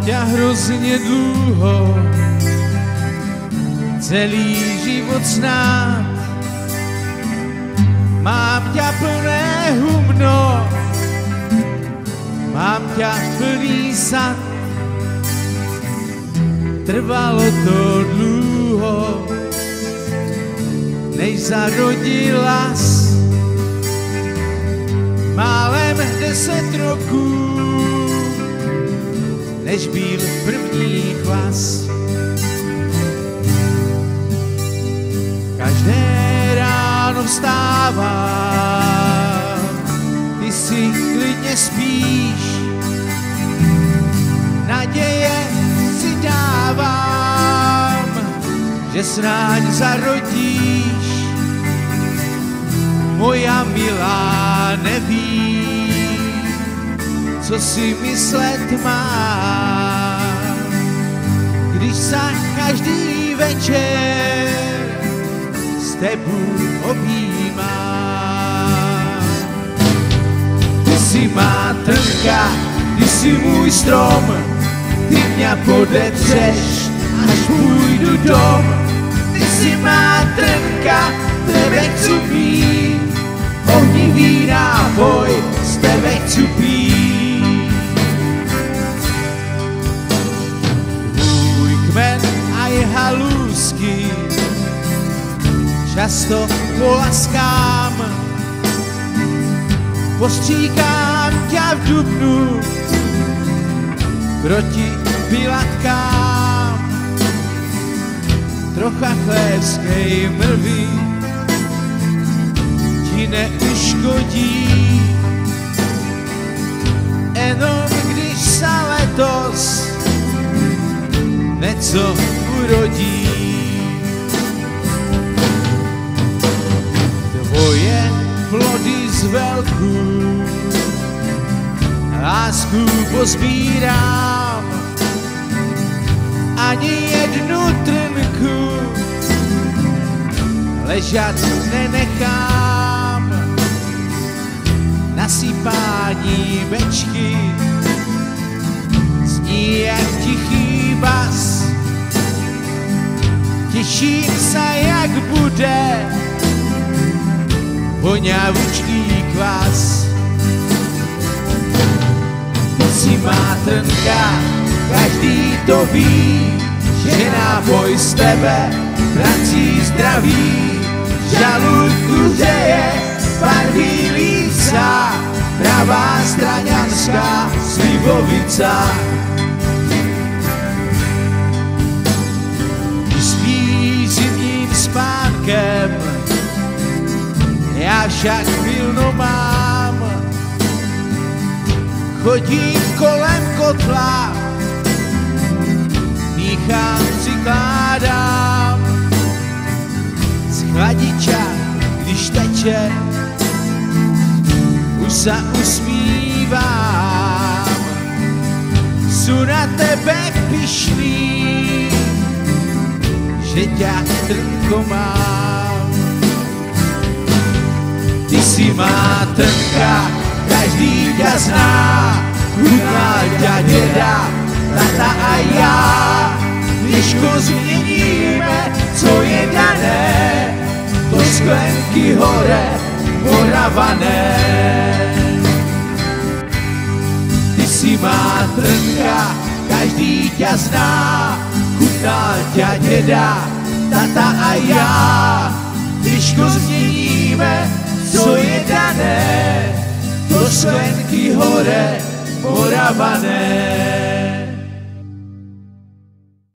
ťa hrozně dlouho, celý život snad. Mám ťa plné humno, mám ťa plný sad. Trvalo to dlouho, než zarodilás. Málem 10 roků, než byl první hlas. Každé ráno vstávám, ty si klidně spíš, naděje si dávám, že snáď zarodíš. Moja milá, nevím, co si myslet mám, když se každý večer s tebou objímám. Ty jsi má trnka, ty jsi můj strom, ty mě podepřeš, až půjdu dom. Ty jsi má trnka, tebe chci pít, ohnivý nápoj z tebe chci pít. Můj kmen a je halůzky často polaskám, postříkám tě v dubnu proti pilatkám. Trocha chlévskej mrvy ti neuškodí, jenom když se letos něco urodí. Tvoje plody z velků lásku pozbírám, ani jednu trnku ležat nenechám. Nasypání bečky zní jak tichý bas. Těším se, jak bude voňavučký kvas. Ty si má trnka, každý to ví, že nápoj z tebe vrací zdraví. Žaludku hřeje barví líca, pravá straňanská slivovica. Ty spíš zimním spánkem, já však pilno mám. Chodím kolem kotla, míchám, přikládám z chladiča, když teče, už se usmívám. Jsou na tebe pyšný, že tě trnko mám. Ty si má trnka, každý tě zná, chutná tě děda, tata a já. Když změníme, co je dané, to sklenky hore Moravané. Ty si má trnka, každý tě zná, chutná tě děda, tata a já. Když změníme, co je dané, to sklenky hore Moravané.